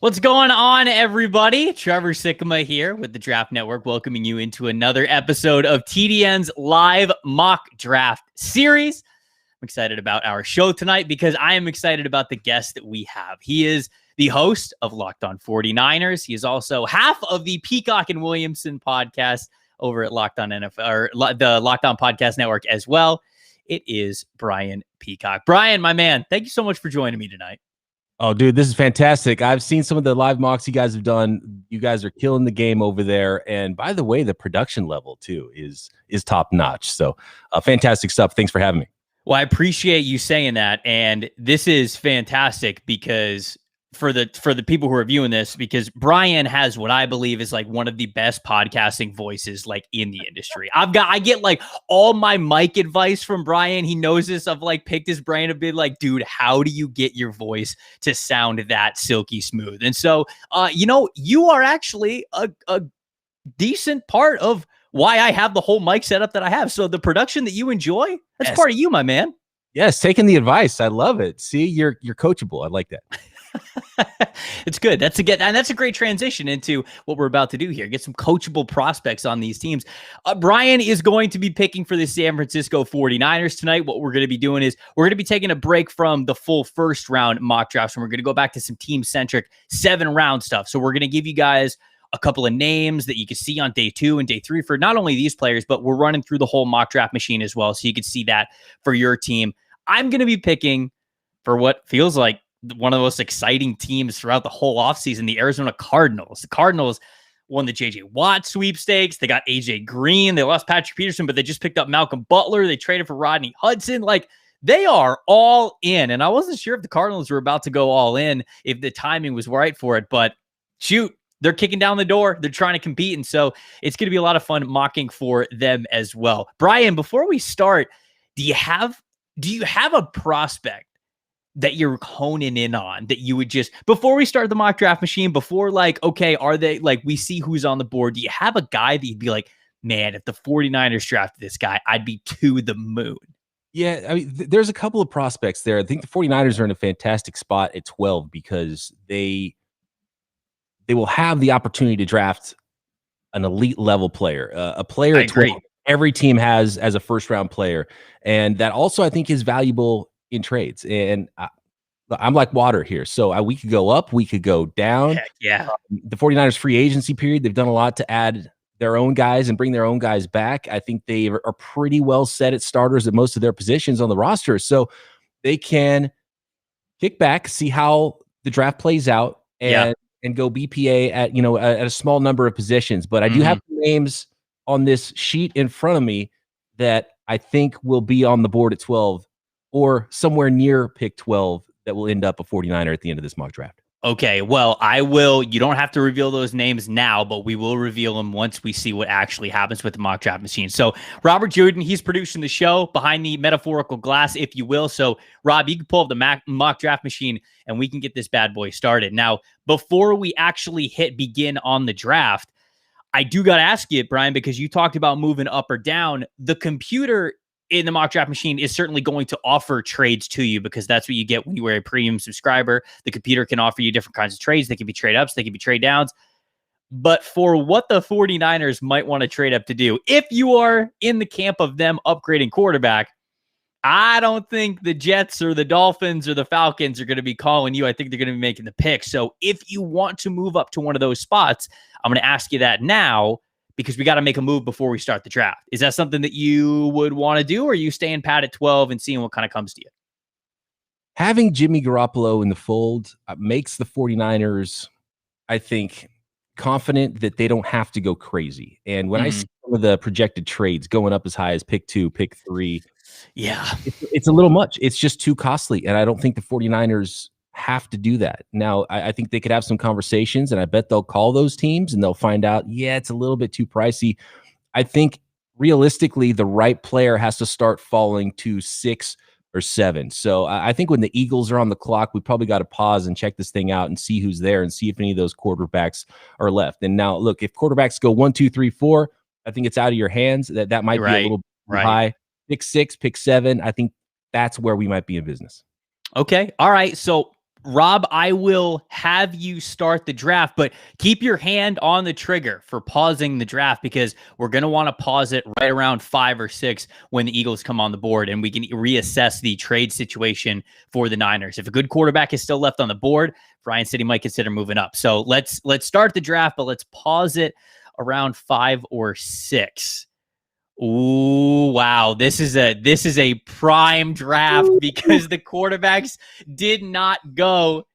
What's going on, everybody? Trevor Sikkema here with the Draft Network, welcoming you into another episode of TDN's live mock draft series. I'm excited about our show tonight because I am excited about the guest that we have. He is the host of Locked On 49ers. He is also half of the Peacock and Williamson podcast over at Locked On NFL, or the Locked On Podcast Network as well. It is Brian Peacock. Brian, my man, thank you so much for joining me tonight. Oh, dude, this is fantastic. I've seen some of the live mocks you guys have done. You guys are killing the game over there. And by the way, the production level, too, is top notch. So fantastic stuff. Thanks for having me. Well, I appreciate you saying that. And this is fantastic because for the people who are viewing this, because Brian has what I believe is like one of the best podcasting voices like in the industry. I get like all my mic advice from Brian. He knows this. I've like picked his brain a bit like, dude, how do you get your voice to sound that silky smooth? And so, you are actually a decent part of why I have the whole mic setup that I have. So the production that you enjoy, that's part of you, my man. Yes, taking the advice. I love it. See, you're coachable. I like that. It's good. That's a great transition into what we're about to do here. Get some coachable prospects on these teams. Brian is going to be picking for the San Francisco 49ers tonight. What we're going to be doing is we're going to be taking a break from the full first round mock drafts, and we're going to go back to some team-centric 7-round stuff. So we're going to give you guys a couple of names that you can see on day 2 and day 3 for not only these players, but we're running through the whole mock draft machine as well. So you can see that for your team. I'm going to be picking for what feels like one of the most exciting teams throughout the whole offseason, the Arizona Cardinals. The Cardinals won the J.J. Watt sweepstakes. They got A.J. Green. They lost Patrick Peterson, but they just picked up Malcolm Butler. They traded for Rodney Hudson. Like, they are all in. And I wasn't sure if the Cardinals were about to go all in, if the timing was right for it. But shoot, they're kicking down the door. They're trying to compete. And so it's going to be a lot of fun mocking for them as well. Brian, before we start, do you have a prospect that you're honing in on that you would just, before we start the mock draft machine, before like, okay, are they like, we see who's on the board. Do you have a guy that you'd be like, man, if the 49ers drafted this guy, I'd be to the moon? Yeah, I mean, there's a couple of prospects there. I think the 49ers are in a fantastic spot at 12 because they will have the opportunity to draft an elite level player, a player at 12 every team has as a first round player. And that also, I think, is valuable in trades. And I'm like water here. So we could go up, we could go down. Heck yeah. The 49ers free agency period, they've done a lot to add their own guys and bring their own guys back. I think they are pretty well set at starters at most of their positions on the roster. So they can kick back, see how the draft plays out, and go BPA at a small number of positions. But I do have names on this sheet in front of me that I think will be on the board at 12 or somewhere near pick 12 that will end up a 49er at the end of this mock draft. Okay, well, I will. You don't have to reveal those names now, but we will reveal them once we see what actually happens with the mock draft machine. So Robert Juden, he's producing the show behind the metaphorical glass, if you will. So Rob, you can pull up the mock draft machine and we can get this bad boy started. Now, before we actually hit begin on the draft, I do got to ask you, Brian, because you talked about moving up or down. The computer in the mock draft machine is certainly going to offer trades to you because that's what you get when you are a premium subscriber. The computer can offer you different kinds of trades. They can be trade ups. They can be trade downs. But for what the 49ers might want to trade up to do, if you are in the camp of them upgrading quarterback, I don't think the Jets or the Dolphins or the Falcons are going to be calling you. I think they're going to be making the pick. So if you want to move up to one of those spots, I'm going to ask you that now, because we got to make a move before we start the draft. Is that something that you would want to do, or are you staying pat at 12 and seeing what kind of comes to you? Having Jimmy Garoppolo in the fold makes the 49ers, I think, confident that they don't have to go crazy. And when I see some of the projected trades going up as high as pick 2, pick 3, it's a little much. It's just too costly. And I don't think the 49ers have to do that. Now, I think they could have some conversations, and I bet they'll call those teams and they'll find out, it's a little bit too pricey. I think realistically, the right player has to start falling to 6 or 7. So I think when the Eagles are on the clock, we probably got to pause and check this thing out and see who's there and see if any of those quarterbacks are left. And now, look, if quarterbacks go 1, 2, 3, 4, I think it's out of your hands. That might be a little high. Pick 6, pick 7. I think that's where we might be in business. Okay. All right. So Rob, I will have you start the draft, but keep your hand on the trigger for pausing the draft because we're going to want to pause it right around 5 or 6 when the Eagles come on the board and we can reassess the trade situation for the Niners. If a good quarterback is still left on the board, Brian said he might consider moving up. So let's start the draft, but let's pause it around 5 or 6. Ooh, wow. This is a prime draft because the quarterbacks did not go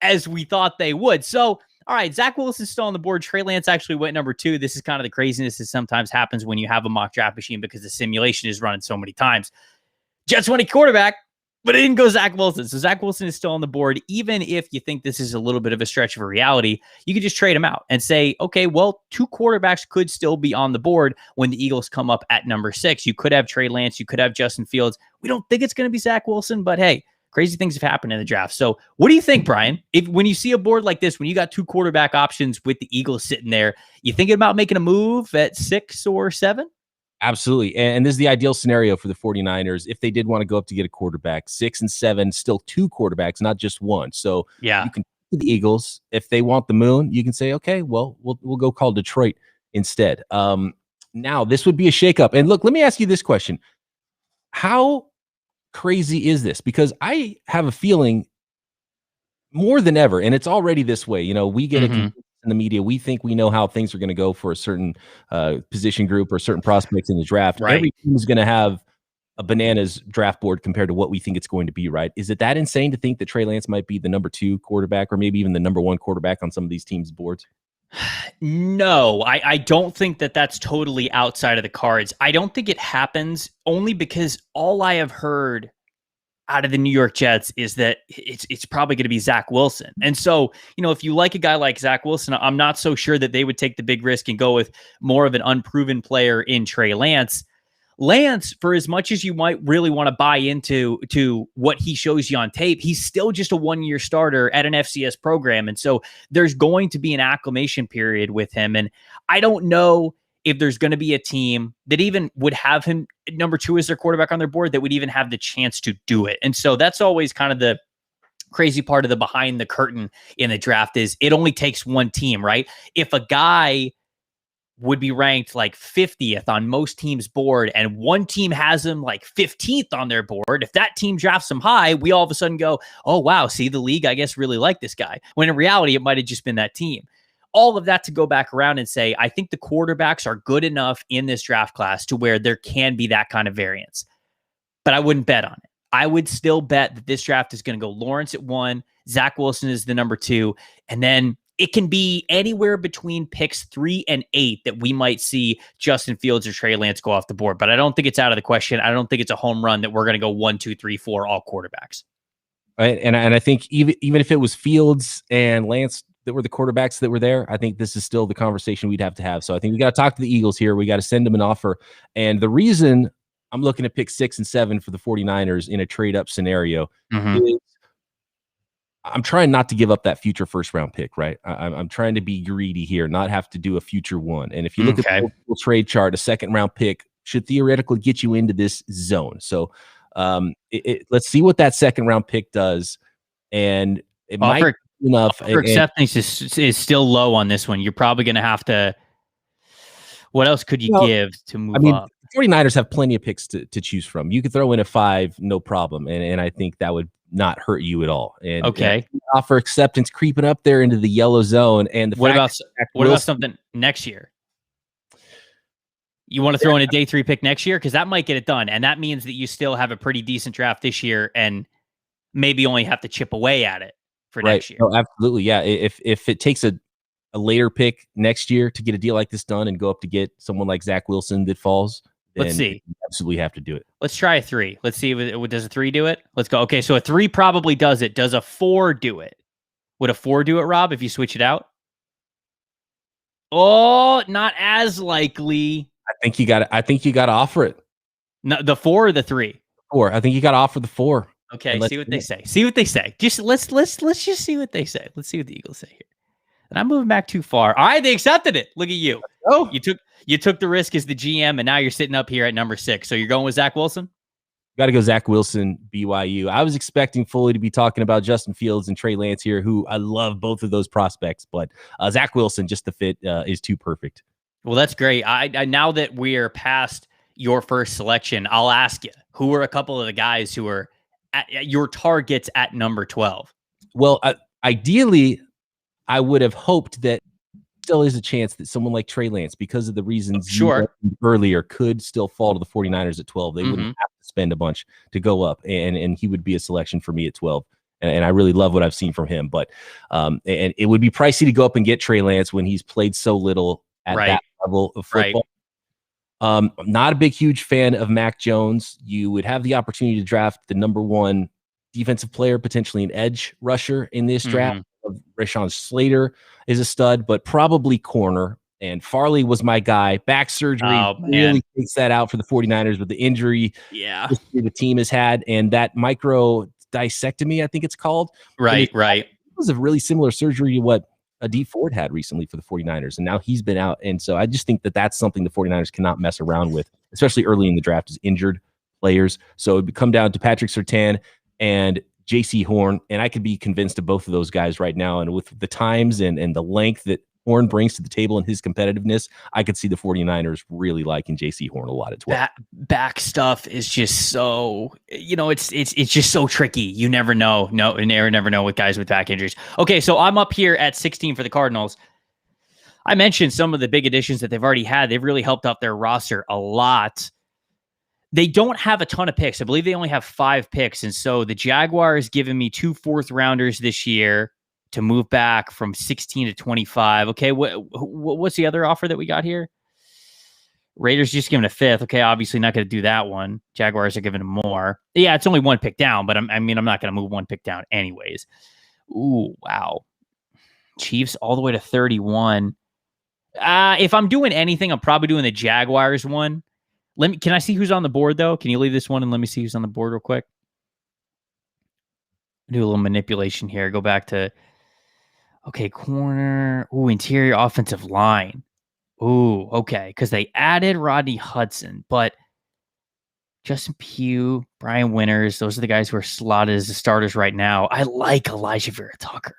as we thought they would. So, all right, Zach Wilson's still on the board. Trey Lance actually went number 2. This is kind of the craziness that sometimes happens when you have a mock draft machine because the simulation is running so many times. Jets went a quarterback, but it didn't go Zach Wilson. So Zach Wilson is still on the board. Even if you think this is a little bit of a stretch of a reality, you could just trade him out and say, okay, well, 2 quarterbacks could still be on the board when the Eagles come up at number 6. You could have Trey Lance. You could have Justin Fields. We don't think it's going to be Zach Wilson, but hey, crazy things have happened in the draft. So what do you think, Brian? When you see a board like this, when you got 2 quarterback options with the Eagles sitting there, you thinking about making a move at 6 or 7? Absolutely. And this is the ideal scenario for the 49ers. If they did want to go up to get a quarterback, 6 and 7, still 2 quarterbacks, not just one. So yeah, you can to the Eagles. If they want the moon, you can say, okay, well, we'll go call Detroit instead. Now this would be a shakeup. And look, let me ask you this question. How crazy is this? Because I have a feeling more than ever, and it's already this way. We get in the media. We think we know how things are going to go for a certain position group or certain prospects in the draft. Right. Every team is going to have a bananas draft board compared to what we think it's going to be, right? Is it that insane to think that Trey Lance might be the number 2 quarterback or maybe even the number 1 quarterback on some of these teams' boards? No, I don't think that that's totally outside of the cards. I don't think it happens only because all I have heard out of the New York Jets is that it's probably going to be Zach Wilson. And so, if you like a guy like Zach Wilson, I'm not so sure that they would take the big risk and go with more of an unproven player in Trey Lance. Lance, for as much as you might really want to buy into what he shows you on tape, he's still just a 1-year starter at an FCS program. And so there's going to be an acclimation period with him. And I don't know if there's going to be a team that even would have him number 2 as their quarterback on their board that would even have the chance to do it. And so that's always kind of the crazy part of the behind the curtain in the draft is it only takes one team, right? If a guy would be ranked like 50th on most teams' board and one team has him like 15th on their board, if that team drafts him high, we all of a sudden go, oh, wow, see, the league, I guess, really like this guy. When in reality, it might have just been that team. All of that to go back around and say, I think the quarterbacks are good enough in this draft class to where there can be that kind of variance. But I wouldn't bet on it. I would still bet that this draft is going to go Lawrence at 1, Zach Wilson is the number 2, and then it can be anywhere between picks 3 and 8 that we might see Justin Fields or Trey Lance go off the board. But I don't think it's out of the question. I don't think it's a home run that we're going to go 1, 2, 3, 4, all quarterbacks. Right. And I think even if it was Fields and Lance that were the quarterbacks that were there, I think this is still the conversation we'd have to have. So I think we got to talk to the Eagles here. We got to send them an offer. And the reason I'm looking at pick 6 and 7 for the 49ers in a trade up scenario is I'm trying not to give up that future first round pick, right? I'm trying to be greedy here, not have to do a future one. And if you look at the trade chart, a second round pick should theoretically get you into this zone. So let's see what that second round pick does. And it might be enough. Offer acceptance is still low on this one. You're probably going to have to. What else could you give to move up? The 49ers have plenty of picks to choose from. You could throw in a 5, no problem. And I think that would not hurt you at all. And offer acceptance creeping up there into the yellow zone. And what about something next year? You want to throw in a day 3 pick next year? Because that might get it done. And that means that you still have a pretty decent draft this year and maybe only have to chip away at it for next year. Oh, absolutely. Yeah. If it takes a later pick next year to get a deal like this done and go up to get someone like Zach Wilson that falls, let's see. You absolutely have to do it. Let's try a 3. Let's see. Does a 3 do it? Let's go. Okay, so a 3 probably does it. Does a 4 do it? Would a 4 do it, Rob, if you switch it out? Oh, not as likely. I think you got to offer it. No, the 4 or the 3? 4. I think you got to offer the 4. Okay, see what they say. See what they say. Just let's just see what they say. Let's see what the Eagles say here. And I'm moving back too far. All right, they accepted it. Look at you. Oh, you took the risk as the GM, and now you're sitting up here at number 6. So you're going with Zach Wilson? Got to go Zach Wilson, BYU. I was expecting fully to be talking about Justin Fields and Trey Lance here, who I love both of those prospects, but Zach Wilson, just the fit is too perfect. Well, that's great. I now that we're past your first selection, I'll ask you, who are a couple of the guys who are at your targets at number 12? Well, ideally, I would have hoped that still is a chance that someone like Trey Lance, because of the reasons you mentioned earlier, could still fall to the 49ers at 12. They wouldn't have to spend a bunch to go up, and he would be a selection for me at 12. And I really love what I've seen from him. But and it would be pricey to go up and get Trey Lance when he's played so little at that level of football. I'm not a big, huge fan of Mac Jones. You would have the opportunity to draft the number 1 defensive player, potentially an edge rusher in this draft. Rashawn Slater is a stud, but probably corner. And Farley was my guy. Back surgery really takes that out for the 49ers with the injury the team has had. And that micro dissectomy, I think it's called. Right. It was a really similar surgery to what D Ford had recently for the 49ers. And now he's been out. And so I just think that that's something the 49ers cannot mess around with, especially early in the draft, is injured players. So it would come down to Patrick Surtain and J.C. Horn, and I could be convinced of both of those guys right now. And with the times and the length that Horn brings to the table and his competitiveness, I could see the 49ers really liking J.C. Horn a lot at 12. Back stuff is just so, it's just so tricky. You never know. Never know with guys with back injuries. Okay, so I'm up here at 16 for the Cardinals. I mentioned some of the big additions that they've already had. They've really helped out their roster a lot. They don't have a ton of picks. I believe they only have 5 picks. And so the Jaguars given me 2 4th-rounders this year to move back from 16 to 25. Okay, what's the other offer that we got here? Raiders just giving a 5th. Okay, obviously not going to do that one. Jaguars are giving them more. Yeah, it's only 1 pick down, but I'm not going to move 1 pick down anyways. Ooh, wow. Chiefs all the way to 31. If I'm doing anything, I'm probably doing the Jaguars one. Can I see who's on the board, though? Can you leave this one and let me see who's on the board real quick? Do a little manipulation here. Go back to, corner. Ooh, interior offensive line. Ooh, okay, because they added Rodney Hudson, but Justin Pugh, Brian Winters, those are the guys who are slotted as the starters right now. I like Elijah Vera Tucker.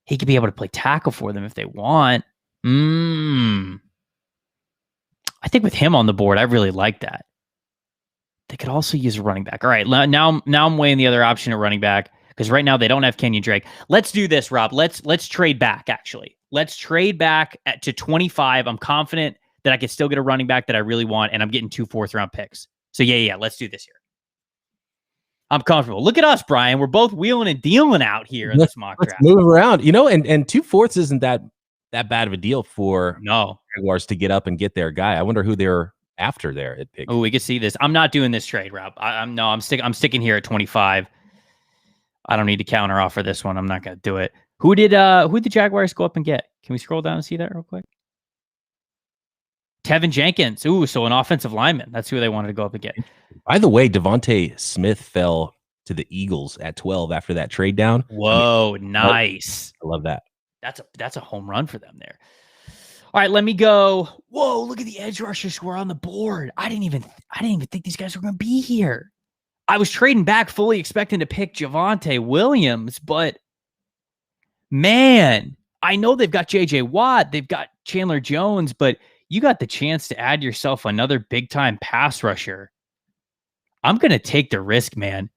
He could be able to play tackle for them if they want. I think with him on the board, I really like that. They could also use a running back. All right, now I'm weighing the other option at running back because right now they don't have Kenyon Drake. Let's do this, Rob. Let's trade back, actually. Let's trade back to 25. I'm confident that I can still get a running back that I really want, and I'm getting 2 4th-round picks. So, yeah, let's do this here. I'm comfortable. Look at us, Brian. We're both wheeling and dealing out here in this mock draft. Move around. And 2 4ths isn't that bad of a deal for Jaguars to get up and get their guy. I wonder who they're after there at pick. Oh, we can see this. I'm not doing this trade, Rob. I'm sticking here at 25. I don't need to counter offer this one. I'm not going to do it. Who did the Jaguars go up and get? Can we scroll down and see that real quick? Tevin Jenkins. Ooh, so an offensive lineman. That's who they wanted to go up and get. By the way, Devontae Smith fell to the Eagles at 12 after that trade down. Whoa, nice. I love that. That's a home run for them there. All right, let me go. Whoa, look at the edge rushers who are on the board. I didn't even think these guys were going to be here. I was trading back fully expecting to pick Javonte Williams, but man, I know they've got J.J. Watt, they've got Chandler Jones, but you got the chance to add yourself another big-time pass rusher. I'm going to take the risk, man.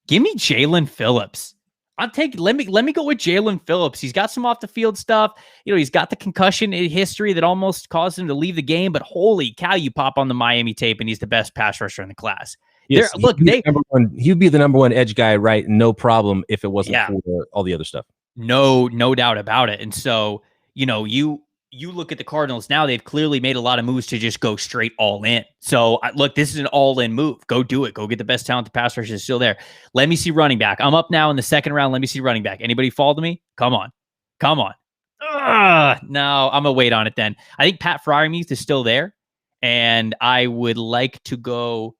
Give me Jalen Phillips. Let me go with Jalen Phillips. He's got some off the field stuff. He's got the concussion history that almost caused him to leave the game, but holy cow, you pop on the Miami tape and he's the best pass rusher in the class. Yes, he'd be the number one edge guy, right? No problem if it wasn't for all the other stuff. No doubt about it. And so, you look at the Cardinals now, they've clearly made a lot of moves to just go straight all in. So look, this is an all in move. Go do it. Go get the best talent. The pass rush is still there. Let me see running back. I'm up now in the 2nd round. Let me see running back. Anybody fall to me? Come on. No, I'm going to wait on it then. I think Pat Fryermuth is still there. And I would like to go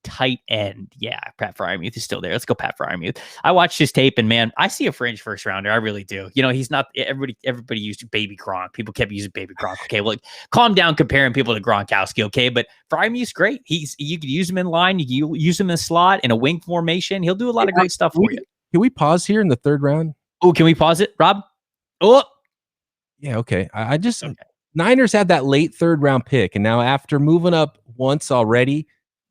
tight end. Yeah, Pat Fryermuth is still there. Let's go, Pat Fryermuth. I watched his tape, and man, I see a fringe first rounder. I really do. He's not everybody used Baby Gronk. People kept using Baby Gronk. Okay, well, calm down comparing people to Gronkowski. Okay, but Fryermuth's great. You could use him in line. You can use him in the slot in a wing formation. He'll do a lot of great stuff for you. Can we pause here in the third round? Oh, can we pause it, Rob? Oh, yeah. Okay. I just Niners had that late third round pick, and now after moving up once already,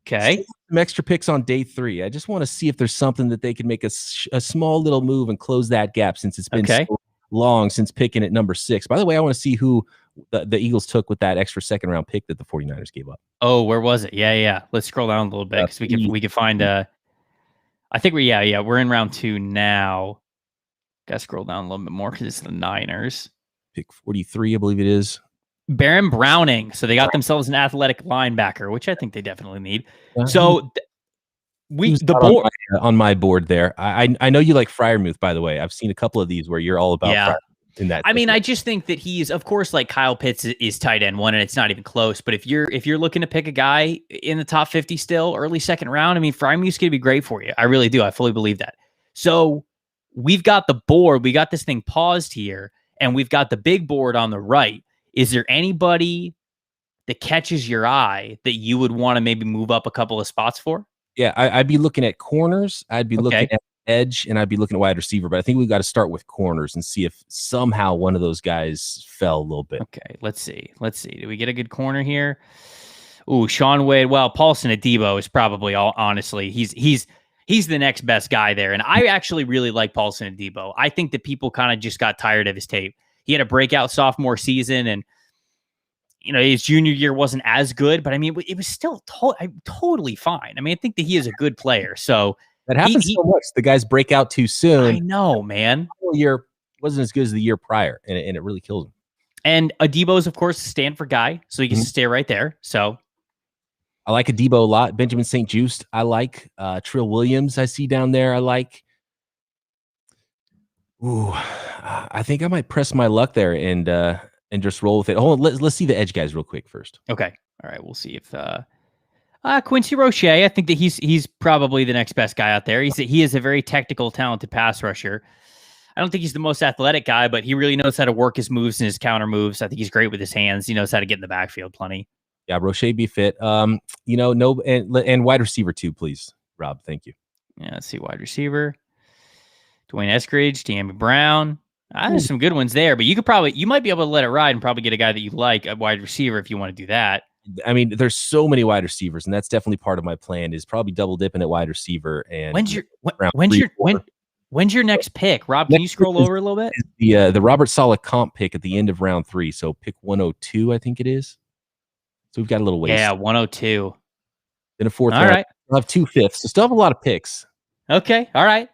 okay, some extra picks on day 3. I just want to see if there's something that they can make a small little move and close that gap, since it's been so long since picking at number 6. By the way, I want to see who the Eagles took with that extra second round pick that the 49ers gave up. Oh, where was it? Yeah. Let's scroll down a little bit because we can find I think we're in round 2 now. Gotta scroll down a little bit more because it's the Niners. Pick 43, I believe it is. Baron Browning. So they got themselves an athletic linebacker, which I think they definitely need. So the board on my board there. I know you like Fryermuth, by the way. I've seen a couple of these where you're all about Fryermuth in that. I mean, I just think that he's, of course, like Kyle Pitts is tight end 1, and it's not even close. But if you're looking to pick a guy in the top 50 still, early second round, I mean, Fryermuth's going to be great for you. I really do. I fully believe that. So we've got the board. We got this thing paused here, and we've got the big board on the right. Is there anybody that catches your eye that you would want to maybe move up a couple of spots for? Yeah, I'd be looking at corners. I'd be looking at edge, and I'd be looking at wide receiver. But I think we've got to start with corners and see if somehow one of those guys fell a little bit. Okay, let's see. Do we get a good corner here? Ooh, Sean Wade. Well, Paulson Adebo is probably honestly, he's the next best guy there. And I actually really like Paulson Adebo. I think that people kind of just got tired of his tape. He had a breakout sophomore season, and his junior year wasn't as good, but I mean, it was still totally fine. I mean, I think that he is a good player. So that happens so much. The guys break out too soon. I know, man. The whole year wasn't as good as the year prior, and it really kills him. And Adebo is, of course, a Stanford guy, so he gets to stay right there. So I like Adebo a lot. Benjamin St. Juste, I like. Trill Williams, I see down there. I like. Ooh, I think I might press my luck there and just roll with it. Hold on, let's see the edge guys real quick first. Okay, all right, we'll see if Quincy Roche. I think that he's probably the next best guy out there. He is a very technical, talented pass rusher. I don't think he's the most athletic guy, but he really knows how to work his moves and his counter moves. I think he's great with his hands. He knows how to get in the backfield plenty. Yeah, Roche be fit. No, and wide receiver too, please, Rob. Thank you. Yeah, let's see, wide receiver. Dwayne Eskridge, De'Ami Brown. There's some good ones there, but you might be able to let it ride and probably get a guy that you like at wide receiver if you want to do that. I mean, there's so many wide receivers, and that's definitely part of my plan is probably double dipping at wide receiver. And when's your next pick, Rob? Can you scroll over a little bit? The Robert Saleh comp pick at the end of round 3, so pick 102, I think it is. So we've got a little ways. Yeah, 102. Then a 4th. All right, we'll have 2 5ths, so still have a lot of picks. Okay, all right.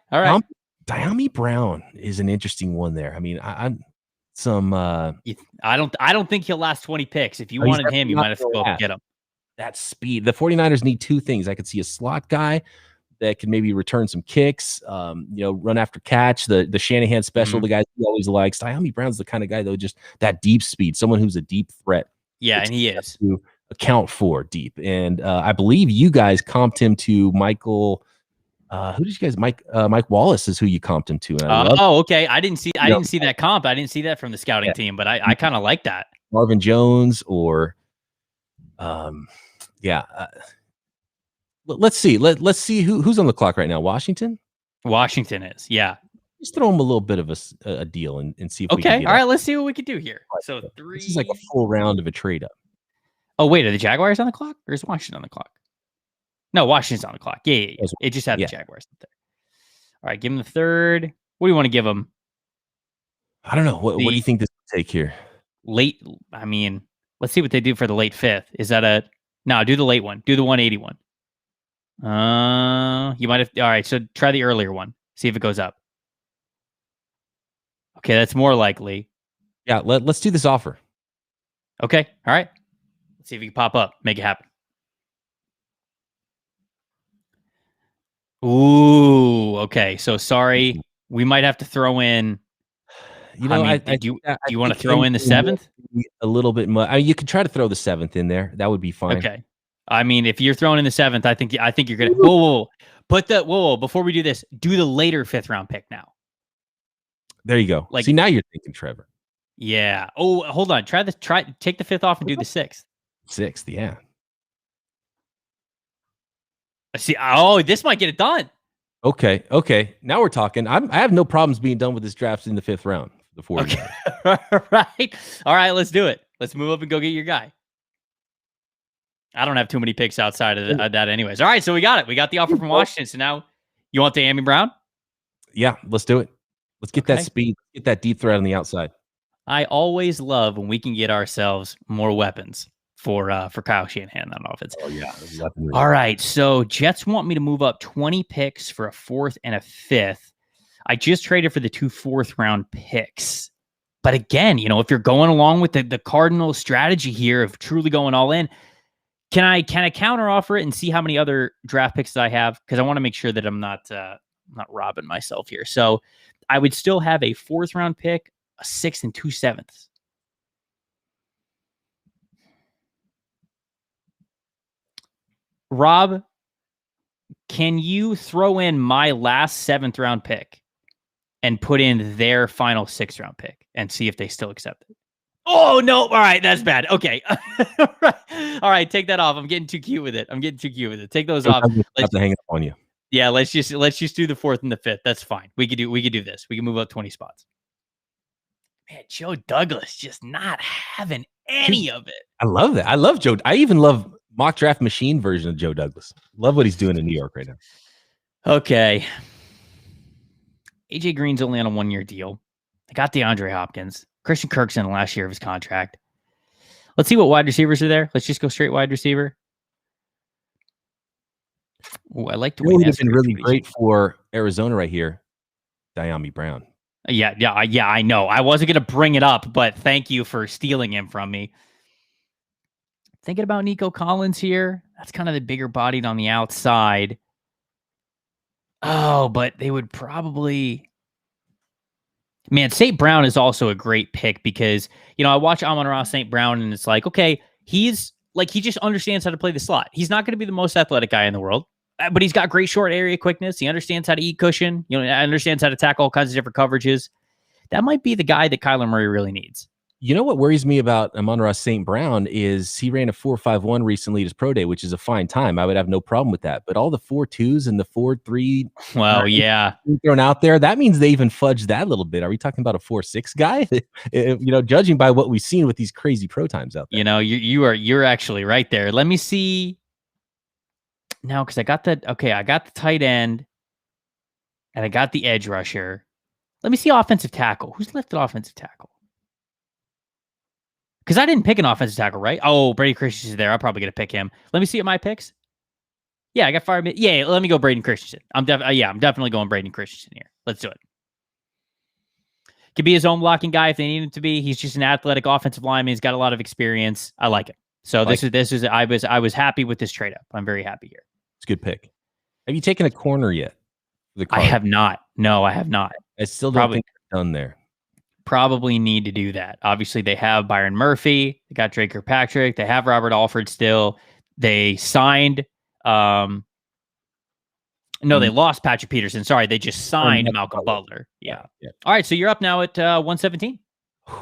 De'Ami Brown is an interesting one there. I mean, I'm some. I don't think he'll last 20 picks. If you wanted him, you might have to go get him. That speed. The 49ers need 2 things. I could see a slot guy that can maybe return some kicks, run after catch, the Shanahan special, the guy he always likes. De'Ami Brown's the kind of guy, though, just that deep speed, someone who's a deep threat. Yeah, and he is. To account for deep. And I believe you guys comped him to Michael. Who did you guys? Mike Wallace is who you comped him to. And okay. I didn't see that comp. I didn't see that from the scouting team, but I kind of like that. Marvin Jones or, let's see. Let's see who's on the clock right now. Washington is, yeah. Just throw him a little bit of a deal and see if we can get all right. Let's see what we can do here. So 3. This is like a full round of a trade up. Oh wait, are the Jaguars on the clock or is Washington on the clock? No, Washington's on the clock. Yeah. It just had the Jaguars up there. All right, give him the 3rd. What do you want to give him? I don't know. What do you think this will take here? Late. I mean, let's see what they do for the late 5th. Is that no? Do the late one. Do the 181. You might have. All right, so try the earlier one. See if it goes up. Okay, that's more likely. Yeah, let's do this offer. Okay, all right. Let's see if you can pop up, make it happen. Ooh, okay. So sorry, we might have to throw in. Do you want to throw in the 7th? A little bit much. I mean, you could try to throw the 7th in there. That would be fine. Okay. I mean, if you're throwing in the 7th, I think you're gonna. Whoa. Before we do this, do the later 5th round pick now. There you go. Like, see, now you're thinking, Trevor. Yeah. Oh, hold on. Take the 5th off and do the 6th. 6th, yeah. See, oh, this might get it done. Okay. Now we're talking. I have no problems being done with this draft in the 5th round. The 49ers. Okay. Right. All right, let's do it. Let's move up and go get your guy. I don't have too many picks outside of that anyways. All right, so we got it. We got the offer from Washington. So now you want Amy Brown? Yeah, let's do it. Let's get that speed. Get that deep threat on the outside. I always love when we can get ourselves more weapons for Kyle Shanahan on offense. Oh, yeah. All right, so Jets want me to move up 20 picks for a 4th and a 5th. I just traded for the 2 4th-round picks. But again, if you're going along with the Cardinals strategy here of truly going all in, can I counter offer it and see how many other draft picks that I have? Because I want to make sure that I'm not robbing myself here. So I would still have a 4th-round pick, a 6th, and 2 7ths. Rob, can you throw in my last 7th-round pick and put in their final 6th-round pick and see if they still accept it? Oh, no. All right. That's bad. Okay. All right. Take that off. I'm getting too cute with it. Take those off. Let's hang it up on you. Yeah. Let's just do the 4th and the 5th. That's fine. We could do this. We can move up 20 spots. Man, Joe Douglas just not having any of it. I love that. I love Joe. I even love mock draft machine version of Joe Douglas. Love what he's doing in New York right now. Okay. AJ Green's only on a 1-year deal. I got DeAndre Hopkins. Christian Kirk's in the last year of his contract. Let's see what wide receivers are there. Let's just go straight wide receiver. Oh, I like the way that's been really great for Arizona right here. Diami Brown. Yeah, I know. I wasn't going to bring it up, but thank you for stealing him from me. Thinking about Nico Collins here. That's kind of the bigger bodied on the outside. Oh, but they would probably... Man, St. Brown is also a great pick because, I watch Amon-Ra St. Brown and it's like, okay, he just understands how to play the slot. He's not going to be the most athletic guy in the world, but he's got great short area quickness. He understands how to eat cushion. Understands how to tackle all kinds of different coverages. That might be the guy that Kyler Murray really needs. You know what worries me about Amon-Ra St. Brown is he ran a 4.51 recently at his pro day, which is a fine time. I would have no problem with that. But all the 4.2s and the 4.3, well, yeah, thrown out there, that means they even fudged that a little bit. Are we talking about a 4.6 guy? Judging by what we've seen with these crazy pro times out there. You're actually right there. Let me see now because I got the tight end and I got the edge rusher. Let me see offensive tackle. Who's left at offensive tackle? Because I didn't pick an offensive tackle, right? Oh, Brady Christensen's there. I'm probably going to pick him. Let me see at my picks. Yeah, I got Fryermuth. Yeah, let me go Braden Christensen. I'm definitely going Braden Christensen here. Let's do it. Could be his own blocking guy if they need him to be. He's just an athletic offensive lineman. He's got a lot of experience. I like it. So this is I was happy with this trade up. I'm very happy here. It's a good pick. Have you taken a corner yet? I have not. No, I have not. I still don't think they're done there. Probably need to do that. Obviously, they have Byron Murphy. They got Drake Kirkpatrick. They have Robert Alford still. They signed. No, they lost Patrick Peterson. Sorry, they just signed Malcolm Butler. Yeah. All right, so you're up now at 117.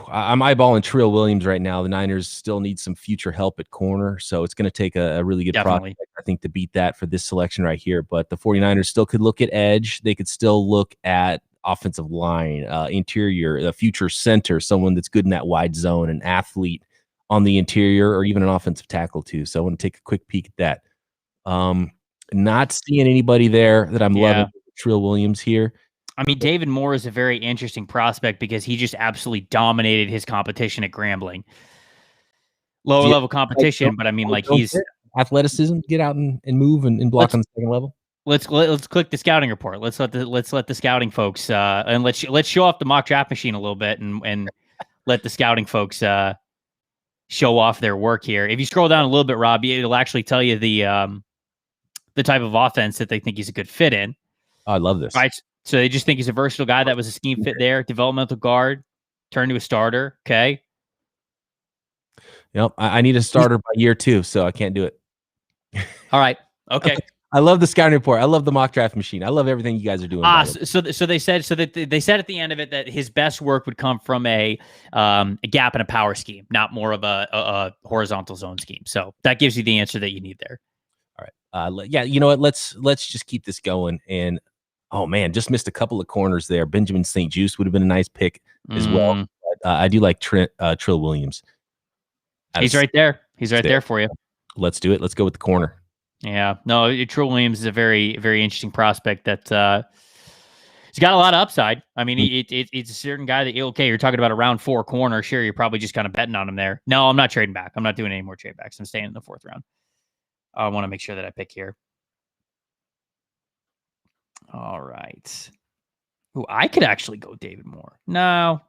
I'm eyeballing Trill Williams right now. The Niners still need some future help at corner, so it's going to take a really good prospect, I think, to beat that for this selection right here. But the 49ers still could look at edge. They could still look at offensive line, interior, a future center, someone that's good in that wide zone, an athlete on the interior, or even an offensive tackle too. So I want to take a quick peek at that. Not seeing anybody there that I'm loving. Trill Williams here. I mean, David Moore is a very interesting prospect because he just absolutely dominated his competition at Grambling. Lower level competition, but I mean, he's athleticism, get out and move and block on the second level. Let's click the scouting report. Let's let the scouting folks and let's show off the mock draft machine a little bit and let the scouting folks show off their work here. If you scroll down a little bit, Rob, it'll actually tell you the type of offense that they think he's a good fit in. Oh, I love this. Right. So they just think he's a versatile guy that was a scheme fit there, developmental guard, turned to a starter. Okay. Yep. I need a starter by year 2, so I can't do it. All right. Okay. I love the scouting report. I love the mock draft machine. I love everything you guys are doing. So they said at the end of it that his best work would come from a gap and a power scheme, not more of a horizontal zone scheme. So that gives you the answer that you need there. All right. Yeah. You know what? Let's just keep this going. And oh man, just missed a couple of corners there. Benjamin St. Juste would have been a nice pick as well. But, I do like Trill Williams. He's right there. He's right there for you. Let's do it. Let's go with the corner. Yeah, no, Trill Williams is a very, very interesting prospect that he's got a lot of upside. I mean, it's a certain guy that, okay, you're talking about a round 4 corner. Sure, you're probably just kind of betting on him there. No, I'm not trading back. I'm not doing any more trade backs. I'm staying in the 4th round. I want to make sure that I pick here. All right. Ooh, I could actually go David Moore. No,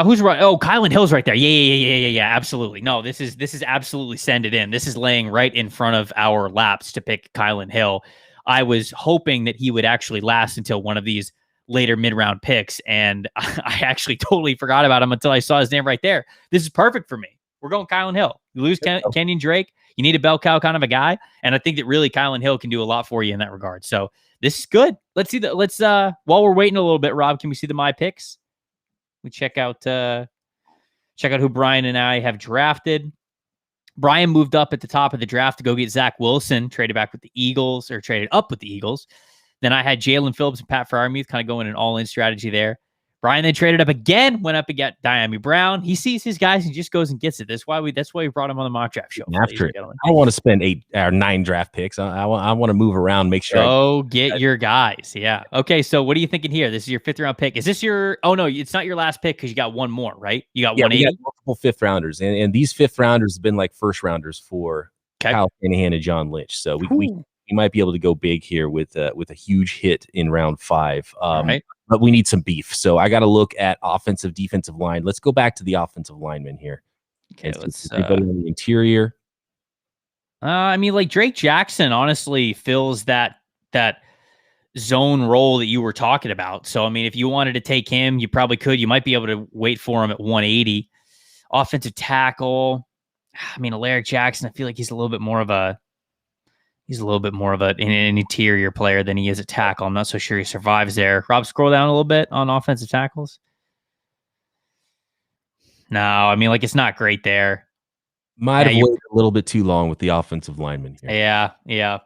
who's right? Oh, Kylan Hill's right there. Yeah. Absolutely. No, this is absolutely send it in. This is laying right in front of our laps to pick Kylan Hill. I was hoping that he would actually last until one of these later mid-round picks, and I actually totally forgot about him until I saw his name right there. This is perfect for me. We're going Kylan Hill. You lose Kenyon Drake, you need a bell cow kind of a guy, and I think that really Kylan Hill can do a lot for you in that regard. So this is good. Let's see while we're waiting a little bit, Rob, can we see my picks? We check out who Brian and I have drafted. Brian moved up at the top of the draft to go get Zach Wilson, traded up with the Eagles. Then I had Jalen Phillips and Pat Fryermuth kind of going an all-in strategy there. Brian then traded up again, went up and got Diami Brown. He sees his guys and just goes and gets it. That's why we brought him on the mock draft show. After it, I don't want to spend 8 or 9 draft picks. I want to move around, make sure. Go get your guys. Yeah. Okay. So what are you thinking here? This is your 5th round pick. Is this your? Oh no, it's not your last pick because you got one more, right? You got 180. We got multiple 5th rounders, and these 5th rounders have been like 1st rounders for Kyle Shanahan and John Lynch. So we might be able to go big here with a huge hit in round 5. Right. But we need some beef. So I got to look at offensive, defensive line. Let's go back to the offensive lineman here. Okay, let's anybody on the interior. I mean, like Drake Jackson honestly fills that zone role that you were talking about. So I mean, if you wanted to take him, you probably could. You might be able to wait for him at 180. Offensive tackle. I mean, Alaric Jackson, I feel like he's a little bit more of an interior player than he is a tackle. I'm not so sure he survives there. Rob, scroll down a little bit on offensive tackles. No, I mean, like, it's not great there. Might have waited a little bit too long with the offensive lineman here. Yeah.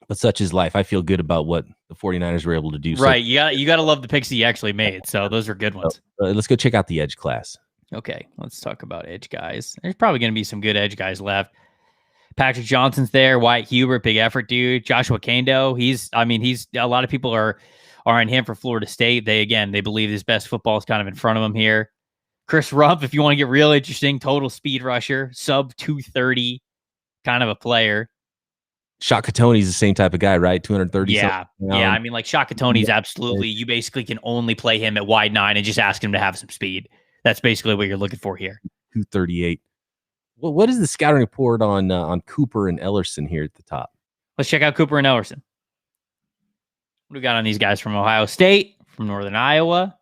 But such is life. I feel good about what the 49ers were able to do. Right. So, you got to love the picks he actually made. So those are good ones. Let's go check out the edge class. Okay. Let's talk about edge guys. There's probably going to be some good edge guys left. Patrick Johnson's there. Wyatt Hubert, big effort dude. Joshua Kando. He's a lot of people are on him for Florida State. They believe his best football is kind of in front of him here. Chris Rumpf, if you want to get real interesting, total speed rusher, sub 230 kind of a player. Shaka Tony's the same type of guy, right? 230. Yeah. I mean, like Shaka Tony's absolutely, you basically can only play him at wide 9 and just ask him to have some speed. That's basically what you're looking for here. 238. Well, what is the scouting report on Cooper and Ellerson here at the top? Let's check out Cooper and Ellerson. What do we got on these guys from Ohio State, from Northern Iowa?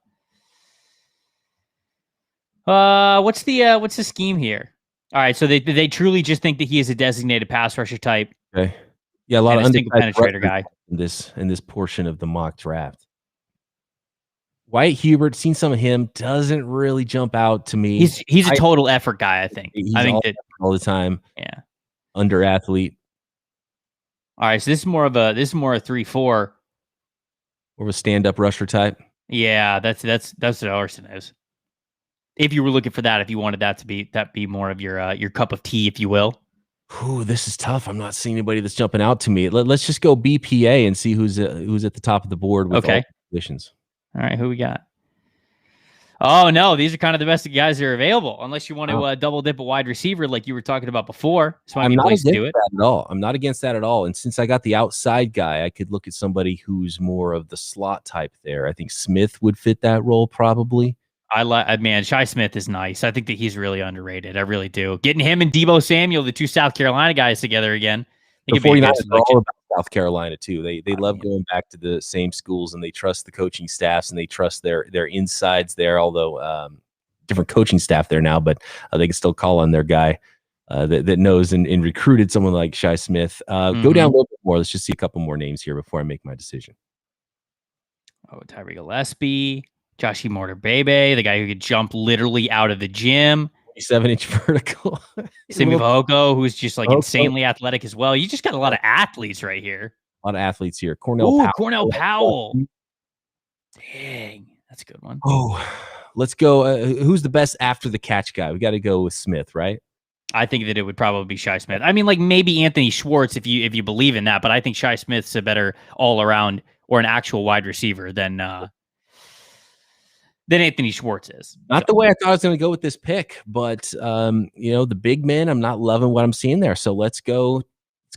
What's the scheme here? All right, so they truly just think that he is a designated pass rusher type. Okay. Yeah, a lot of single penetrator guy in this portion of the mock draft. Wyatt Hubert, seen some of him, doesn't really jump out to me. He's a total effort guy, I think. I think all the time. Yeah. Under athlete. All right, so this is more a 3-4. More of a stand-up rusher type. Yeah, that's what Ellerson is. If you were looking for that, if you wanted that to be more of your cup of tea, if you will. Ooh, this is tough. I'm not seeing anybody that's jumping out to me. Let's just go BPA and see who's at the top of the board with all positions. All right, who we got? Oh, no, these are kind of the best guys that are available, unless you want to double dip a wide receiver like you were talking about before. So I'm not against that at all. I'm not against that at all. And since I got the outside guy, I could look at somebody who's more of the slot type there. I think Smith would fit that role probably. Shi Smith is nice. I think that he's really underrated. I really do. Getting him and Deebo Samuel, the 2 South Carolina guys together again. The 49ers are all about South Carolina too. They love going back to the same schools, and they trust the coaching staffs, and they trust their insides there. Although different coaching staff there now, but they can still call on their guy that knows and recruited someone like Shi Smith. Go down a little bit more. Let's just see a couple more names here before I make my decision. Oh, Tyree Gillespie, Joshie Mortar-Bebe, the guy who could jump literally out of the gym. 7-inch vertical. Simi Fehoko, who's just like insanely athletic as well. You just got a lot of athletes right here. A lot of athletes here. Cornell Powell. Dang, that's a good one. Oh, let's go. Who's the best after the catch guy? We got to go with Smith, right? I think that it would probably be Shi Smith. I mean, like maybe Anthony Schwartz if you believe in that, but I think Shi Smith's a better all around or an actual wide receiver than Anthony Schwartz is. Not the way I thought I was going to go with this pick, but the big man, I'm not loving what I'm seeing there. So let's go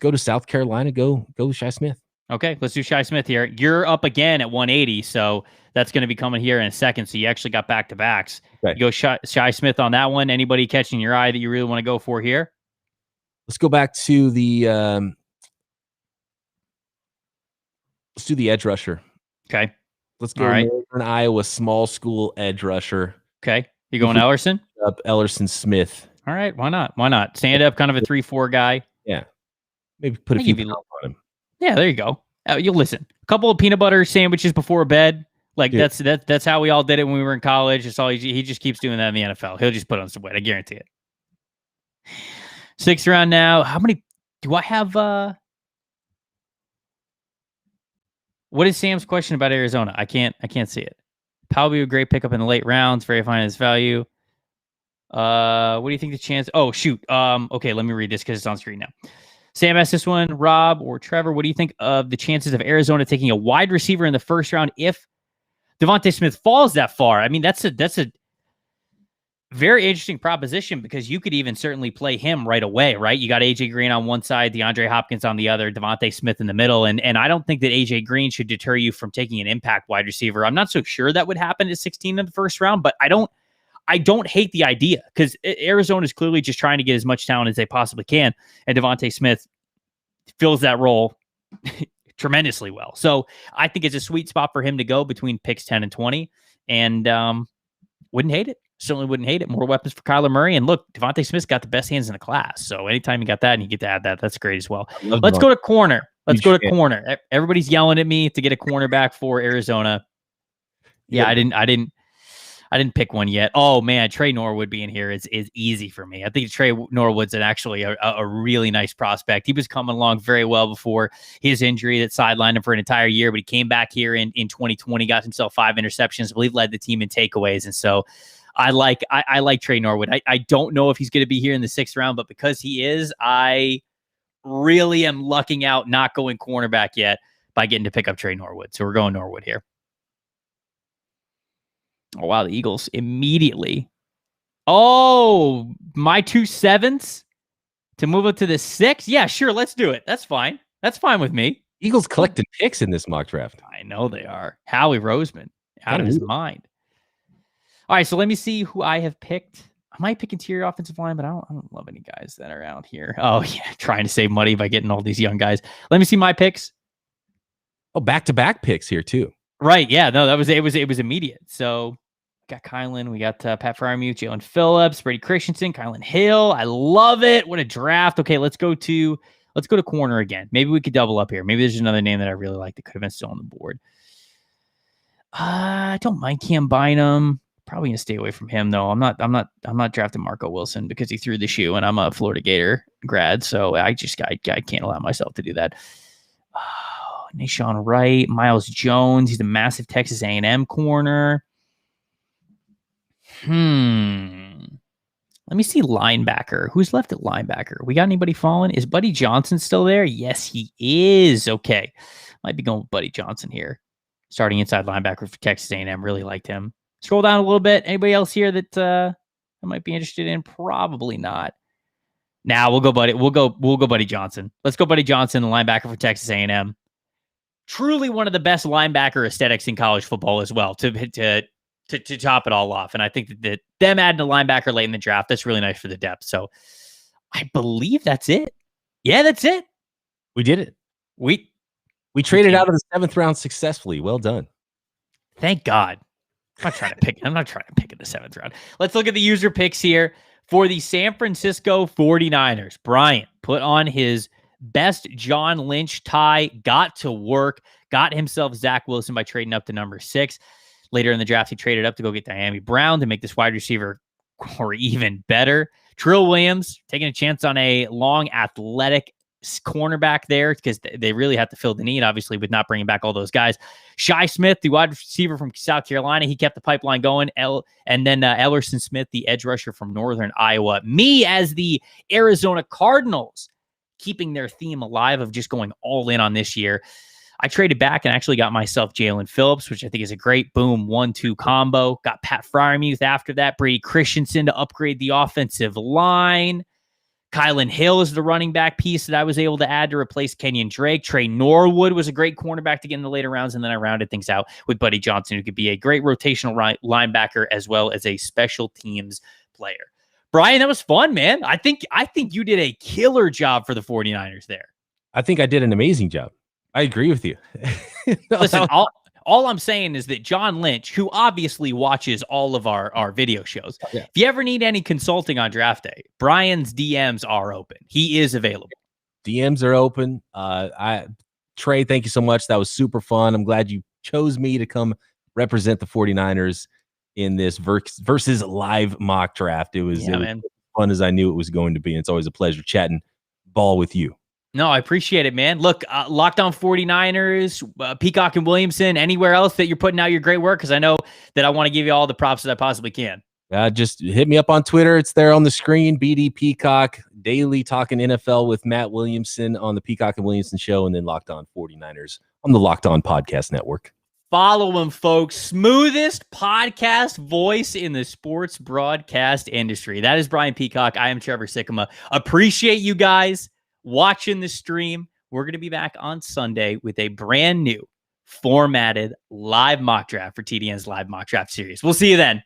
to South Carolina. Go with Shi Smith. Okay, let's do Shi Smith here. You're up again at 180, so that's going to be coming here in a second. So you actually got back-to-backs. Okay. You go Shi Smith on that one. Anybody catching your eye that you really want to go for here? Let's go back to the let's do the edge rusher. Okay. Let's go Northern Iowa small school edge rusher. Okay. You going Ellerson? Up Ellerson Smith. All right. Why not? Why not? Stand up, kind of a 3-4 guy. Yeah. Maybe put a few pounds on him. Yeah, there you go. You'll listen. A couple of peanut butter sandwiches before bed. Like that's how we all did it when we were in college. It's all he just keeps doing that in the NFL. He'll just put on some weight. I guarantee it. 6th round now. How many do I have? What is Sam's question about Arizona? I can't see it. Probably a great pickup in the late rounds. Very fine in his value. What do you think the chance? Oh shoot. Okay, let me read this because it's on screen now. Sam asked this one, Rob or Trevor, what do you think of the chances of Arizona taking a wide receiver in the 1st round if Devontae Smith falls that far? I mean, that's a very interesting proposition because you could even certainly play him right away, right? You got AJ Green on one side, DeAndre Hopkins on the other, Devontae Smith in the middle, and I don't think that AJ Green should deter you from taking an impact wide receiver. I'm not so sure that would happen at 16 in the 1st round, but I don't hate the idea because Arizona is clearly just trying to get as much talent as they possibly can. And Devontae Smith fills that role tremendously well. So I think it's a sweet spot for him to go between picks 10 and 20 and wouldn't hate it. Certainly wouldn't hate it. More weapons for Kyler Murray. And look, Devontae Smith's got the best hands in the class. So anytime you got that and you get to add that, that's great as well. Let's go to corner. Corner. Everybody's yelling at me to get a cornerback for Arizona. Yeah, I didn't pick one yet. Oh man, Trey Norwood being here is easy for me. I think Trey Norwood's actually a really nice prospect. He was coming along very well before his injury that sidelined him for an entire year, but he came back here in 2020, got himself 5 interceptions, I believe led the team in takeaways. And so I like Trey Norwood. I don't know if he's going to be here in the 6th round, but because he is, I really am lucking out not going cornerback yet by getting to pick up Trey Norwood. So we're going Norwood here. Oh, wow. The Eagles immediately. Oh, my 2 7s to move up to the 6. Yeah, sure. Let's do it. That's fine. That's fine with me. Eagles collecting picks in this mock draft. I know they are. Howie Roseman out of his mind. All right. So let me see who I have picked. I might pick interior offensive line, but I don't love any guys that are out here. Oh yeah. Trying to save money by getting all these young guys. Let me see my picks. Oh, back-to-back picks here too. Right. Yeah. No, it was immediate. So got Kylan, we got Pat Fryermuth, Jalen Phillips, Brady Christensen, Kylan Hill. I love it. What a draft. Okay, let's go to corner again. Maybe we could double up here. Maybe there's another name that I really like that could have been still on the board. I don't mind Cam Bynum. Probably gonna stay away from him though. I'm not drafting Marco Wilson because he threw the shoe and I'm a Florida Gator grad, so I can't allow myself to do that. Nashawn Wright, Miles Jones. He's a massive Texas A&M corner. Let me see linebacker. Who's left at linebacker? We got anybody falling? Is Buddy Johnson still there? Yes, he is. Okay. Might be going with Buddy Johnson here. Starting inside linebacker for Texas A&M. Really liked him. Scroll down a little bit. Anybody else here that I might be interested in? Probably not. Now we'll go Buddy Johnson. Let's go Buddy Johnson, the linebacker for Texas A&M. Truly one of the best linebacker aesthetics in college football as well to top it all off. And I think that them adding a linebacker late in the draft, that's really nice for the depth. So I believe that's it. Yeah, that's it. We did it. We traded out of the 7th round successfully. Well done. Thank God. I'm not trying to pick in the 7th round. Let's look at the user picks here for the San Francisco 49ers. Brian put on his best John Lynch tie, got to work, got himself Zach Wilson by trading up to number 6. Later in the draft, he traded up to go get Diami Brown to make this wide receiver core even better. Trill Williams taking a chance on a long, athletic cornerback there because they really have to fill the need, obviously, with not bringing back all those guys. Shi Smith, the wide receiver from South Carolina, he kept the pipeline going. And then Ellerson Smith, the edge rusher from Northern Iowa. Me as the Arizona Cardinals, keeping their theme alive of just going all in on this year. I traded back and actually got myself Jalen Phillips, which I think is a great boom 1-2 combo. Got Pat Fryermuth after that. Brady Christensen to upgrade the offensive line. Kylan Hill is the running back piece that I was able to add to replace Kenyon Drake. Trey Norwood was a great cornerback to get in the later rounds, and then I rounded things out with Buddy Johnson, who could be a great rotational linebacker as well as a special teams player. Brian, that was fun, man. I think you did a killer job for the 49ers there. I think I did an amazing job. I agree with you. Listen, all I'm saying is that John Lynch, who obviously watches all of our video shows, if you ever need any consulting on draft day, Brian's DMs are open. He is available. DMs are open. Trey, thank you so much. That was super fun. I'm glad you chose me to come represent the 49ers in this versus live mock draft. It was as fun as I knew it was going to be. And it's always a pleasure chatting ball with you. No, I appreciate it, man. Look, Locked On 49ers, Peacock and Williamson, anywhere else that you're putting out your great work, because I know that I want to give you all the props that I possibly can. Just hit me up on Twitter. It's there on the screen. BD Peacock, daily talking NFL with Matt Williamson on the Peacock and Williamson show, and then Locked On 49ers on the Locked On Podcast Network. Follow him, folks. Smoothest podcast voice in the sports broadcast industry. That is Brian Peacock. I am Trevor Sikkema. Appreciate you guys watching the stream. We're going to be back on Sunday with a brand new formatted live mock draft for TDN's live mock draft series. We'll see you then.